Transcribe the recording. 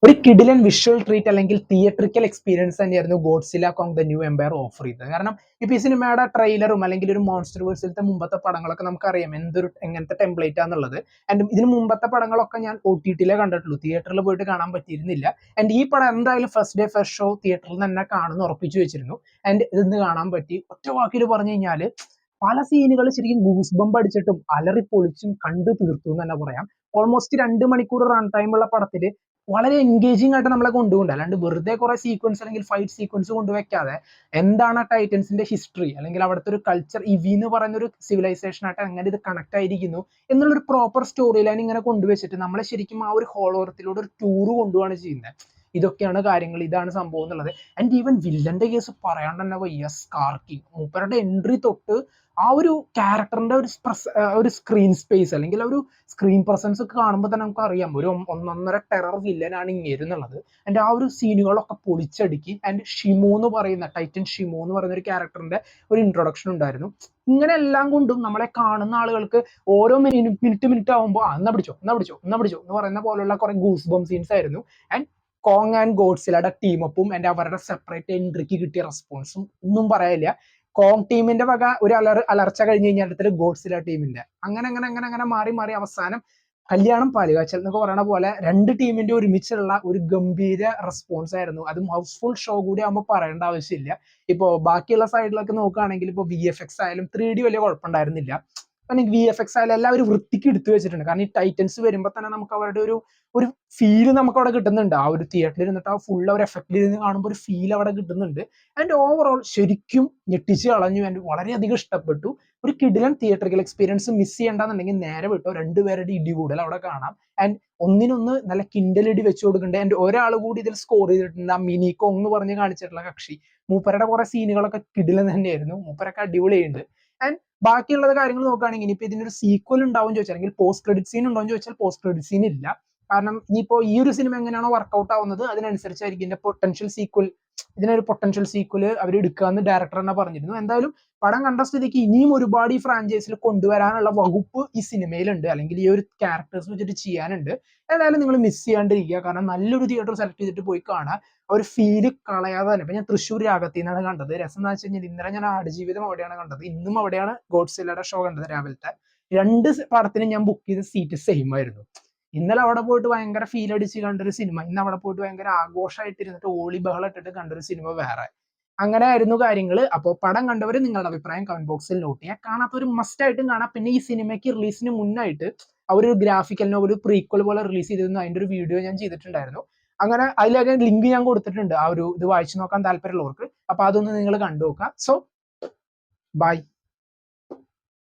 ഒരു കിടിലൻ visual treat അല്ലെങ്കിൽ തിയേറ്ററിക്കൽ എക്സ്പീരിയൻസ് തന്നെയായിരുന്നു Godzilla Kong the new empire offer ചെയ്തത്. കാരണം ഇപ്പൊ ഈ സിനിമയുടെ ട്രെയിലറും അല്ലെങ്കിൽ ഒരു മോൺസ്റ്റർ വേഴ്സിലത്തെ മുമ്പത്തെ പടങ്ങളൊക്കെ നമുക്കറിയാം എങ്ങനത്തെ ടെംപ്ലേറ്റ് ആണെന്നുള്ളത്. ആൻഡ് ഇതിന് മുമ്പത്തെ പടങ്ങളൊക്കെ ഞാൻ OTT കണ്ടിട്ടുള്ളൂ, തിയേറ്ററിൽ പോയിട്ട് കാണാൻ പറ്റിയിരുന്നില്ല. ആൻഡ് ഈ പടം എന്തായാലും ഫസ്റ്റ് ഡേ ഫസ്റ്റ് ഷോ തിയേറ്ററിൽ തന്നെ കാണുന്ന ഉറപ്പിച്ചു വെച്ചിരുന്നു. ആൻഡ് ഇന്ന് കാണാൻ പറ്റി. ഒറ്റ വാക്കിൽ പറഞ്ഞു കഴിഞ്ഞാൽ പല സീനുകൾ ശരിക്കും ഗൂസ് ബംബ് അടിച്ചിട്ടും അലറി പൊളിച്ചും കണ്ടു തീർത്തു എന്ന് തന്നെ പറയാം. ഓൾമോസ്റ്റ് 2 മണിക്കൂർ റൺ ടൈം ഉള്ള പടത്തില് വളരെ എൻഗേജിങ് ആയിട്ട് നമ്മളെ കൊണ്ടുപോകും. അല്ലാണ്ട് വെറുതെ കുറെ സീക്വൻസ് അല്ലെങ്കിൽ ഫൈറ്റ് സീക്വൻസ് കൊണ്ടുവയ്ക്കാതെ എന്താണ് ആ ടൈറ്റൻസിന്റെ ഹിസ്റ്ററി അല്ലെങ്കിൽ അവിടുത്തെ ഒരു കൾച്ചർ, ഇവി എന്ന് പറയുന്ന ഒരു സിവിലൈസേഷൻ ആയിട്ട് എങ്ങനെ ഇത് കണക്ട് ആയിരിക്കുന്നു എന്നുള്ളൊരു പ്രോപ്പർ സ്റ്റോറി ലൈൻ ഇങ്ങനെ കൊണ്ടുവച്ചിട്ട് നമ്മളെ ശരിക്കും ആ ഒരു ഹോളോറത്തിലൂടെ ഒരു ടൂർ കൊണ്ടുപോവാണ് ചെയ്യുന്നത്. ഇതൊക്കെയാണ് കാര്യങ്ങൾ, ഇതാണ് സംഭവം എന്നുള്ളത്. ആൻഡ് ഈവൻ വില്ലന്റെ കേസ് പറയാണ്ട് തന്നെ വയ്യ. സ്കാർക്കി മൂപ്പരുടെ എൻട്രി തൊട്ട് ആ ഒരു ക്യാരക്ടറിന്റെ ഒരു സ്ക്രീൻ സ്പേസ് അല്ലെങ്കിൽ ഒരു സ്ക്രീൻ പ്രസൻസ് ഒക്കെ കാണുമ്പോൾ തന്നെ നമുക്ക് അറിയാം ഒരു ഒന്നൊന്നര ടെറർ വില്ലനാണ് ഇങ്ങേരുന്നുള്ളത്. ആൻഡ് ആ ഒരു സീനുകളൊക്കെ പൊളിച്ചടുക്കി. ആൻഡ് ഷിമോ എന്ന് പറയുന്ന ടൈറ്റൻ ഷിമോ എന്ന് പറയുന്ന ഒരു ക്യാരക്ടറിന്റെ ഒരു ഇൻട്രൊഡക്ഷൻ ഉണ്ടായിരുന്നു. ഇങ്ങനെ എല്ലാം കൊണ്ടും നമ്മളെ കാണുന്ന ആളുകൾക്ക് ഓരോ മിനിറ്റ് ആവുമ്പോൾ എന്നാ പിടിച്ചോ എന്ന് പറയുന്ന പോലുള്ള കുറെ ഗൂസ് ബം സീൻസ് ആയിരുന്നു. ആൻഡ് കോങ് ആൻഡ് ഗോഡ്സിലയുടെ ടീമപ്പും ആൻഡ് അവരുടെ സെപ്പറേറ്റ് എൻട്രിക്ക് കിട്ടിയ റെസ്പോൺസും ഒന്നും പറയാനില്ല. കോങ് ടീമിന്റെ വക ഒരു അലർച്ച കഴിഞ്ഞ് കഴിഞ്ഞാൽ അടുത്തൊരു ഗോഡ്സില ടീമിന്റെ അങ്ങനെ മാറി മാറി അവസാനം കല്യാണം പാലുകാച്ചൽ എന്നൊക്കെ പറയുന്ന പോലെ രണ്ട് ടീമിന്റെ ഒരുമിച്ചുള്ള ഒരു ഗംഭീര റെസ്പോൺസ് ആയിരുന്നു. അതും ഹൗസ്ഫുൾ ഷോ കൂടി ആകുമ്പോൾ പറയേണ്ട ആവശ്യമില്ല. ഇപ്പോ ബാക്കിയുള്ള സൈഡിലൊക്കെ നോക്കുകയാണെങ്കിൽ ഇപ്പോൾ VFX ആയാലും 3D വലിയ കുഴപ്പമുണ്ടായിരുന്നില്ല. കാരണം VFX ആയാലും എല്ലാവരും വൃത്തിക്ക് എടുത്തു വെച്ചിട്ടുണ്ട്. കാരണം ഈ ടൈറ്റൻസ് വരുമ്പോൾ തന്നെ നമുക്ക് അവരുടെ ഒരു ഫീല് നമുക്ക് അവിടെ കിട്ടുന്നുണ്ട്. ആ ഒരു തിയേറ്ററിൽ ഇരുന്നിട്ട് ആ ഫുൾ ഒരു എഫക്റ്റിൽ ഇരുന്ന് കാണുമ്പോൾ ഒരു ഫീൽ അവിടെ കിട്ടുന്നുണ്ട്. ആൻഡ് ഓവറോൾ ശരിക്കും ഞെട്ടിച്ച് കളഞ്ഞു. ആൻഡ് വളരെയധികം ഇഷ്ടപ്പെട്ടു. ഒരു കിടിലൻ തിയേറ്ററിക്കൽ എക്സ്പീരിയൻസ് മിസ് ചെയ്യേണ്ടെന്നുണ്ടെങ്കിൽ നേരെ വിട്ടോ, രണ്ടുപേരുടെ ഇടികൂടൽ അവിടെ കാണാം. ആൻഡ് ഒന്നിനൊന്ന് നല്ല കിൻഡലിടി വെച്ചു കൊടുക്കുന്നുണ്ട്. ആൻഡ് ഒരാൾ കൂടി ഇതിൽ സ്കോർ ചെയ്തിട്ടുണ്ട്, ആ മിനിക്കോ എന്ന് പറഞ്ഞ് കാണിച്ചിട്ടുള്ള കക്ഷി. മൂപ്പരുടെ കുറെ സീനുകളൊക്കെ കിടിലൻ തന്നെയായിരുന്നു. മൂപ്പരൊക്കെ അടിപൊളിയുണ്ട്. ആൻഡ് ബാക്കിയുള്ള കാര്യങ്ങൾ നോക്കുകയാണെങ്കിൽ ഇനിയിപ്പോ ഇതിനൊരു സീക്വൽ ഉണ്ടാവും ചോദിച്ചാൽ, അല്ലെങ്കിൽ പോസ്റ്റ് ക്രെഡിറ്റ് സീൻ ഉണ്ടോ എന്ന് ചോദിച്ചാൽ പോസ്റ്റ് ക്രെഡിറ്റ് സീൻ ഇല്ല. കാരണം ഇനിയിപ്പോ ഈ ഒരു സിനിമ എങ്ങനെയാണോ വർക്ക്ഔട്ട് ആവുന്നത് അതിനനുസരിച്ചായിരിക്കും ഇതിന്റെ പൊട്ടൻഷ്യൽ സീക്വൽ, ഇതിനൊരു പൊട്ടൻഷ്യൽ സീക്വൽ അവർ എടുക്കാന്ന് ഡയറക്ടർ തന്നെ പറഞ്ഞിരുന്നു. എന്തായാലും പടം കണ്ട സ്ഥിതിക്ക് ഇനിയും ഒരുപാട് ഈ ഫ്രാഞ്ചൈസിൽ കൊണ്ടുവരാനുള്ള വകുപ്പ് ഈ സിനിമയിലുണ്ട്, അല്ലെങ്കിൽ ഈ ഒരു ക്യാരക്ടേഴ്സ് വെച്ചിട്ട് ചെയ്യാനുണ്ട്. എന്തായാലും നിങ്ങൾ മിസ് ചെയ്യാണ്ടിരിക്കുക. കാരണം നല്ലൊരു തിയേറ്റർ സെലക്ട് ചെയ്തിട്ട് പോയി കാണാൻ ഒരു ഫീല് കളയാതെ തന്നെ. ഇപ്പൊ ഞാൻ തൃശ്ശൂർ രാഗത്തിൽ നിന്നാണ് കണ്ടത്. രസം എന്ന് വെച്ച് കഴിഞ്ഞാൽ ഇന്നലെ ഞാൻ ആടുജീവിതം അവിടെയാണ് കണ്ടത്, ഇന്നും അവിടെയാണ് ഗോഡ്സില്ലയുടെ ഷോ കണ്ടത് രാവിലത്തെ. രണ്ട് പടത്തിന് ഞാൻ ബുക്ക് ചെയ്ത സീറ്റ് സെയിം ആയിരുന്നു. ഇന്നലെ അവിടെ പോയിട്ട് ഭയങ്കര ഫീൽ അടിച്ച് കണ്ടൊരു സിനിമ, ഇന്ന് അവിടെ പോയിട്ട് ഭയങ്കര ആഘോഷമായിട്ട് ഇരുന്നിട്ട് ഓളി ബഹളം ഇട്ടിട്ട് കണ്ടൊരു സിനിമ വേറെ. അങ്ങനെ ആയിരുന്നു കാര്യങ്ങൾ. അപ്പോൾ പടം കണ്ടവർ നിങ്ങളുടെ അഭിപ്രായം കമന്റ് ബോക്സിൽ നോട്ട് ചെയ്യുക. കാണാത്തൊരു മസ്റ്റ് ആയിട്ടും കാണാം. പിന്നെ ഈ സിനിമയ്ക്ക് റിലീസിന് മുന്നായിട്ട് അവരൊരു ഗ്രാഫിക്കൽ നോവൽ പ്രീക്വൽ പോലെ റിലീസ് ചെയ്തിരുന്നു. അതിന്റെ ഒരു വീഡിയോ ഞാൻ ചെയ്തിട്ടുണ്ടായിരുന്നു. അങ്ങനെ അതിലൊക്കെ ലിങ്ക് ഞാൻ കൊടുത്തിട്ടുണ്ട്, ആ ഒരു ഇത് വായിച്ചു നോക്കാൻ താല്പര്യമുള്ളവർക്ക്. അപ്പൊ അതൊന്ന് നിങ്ങൾ കണ്ടു നോക്കാം. So by.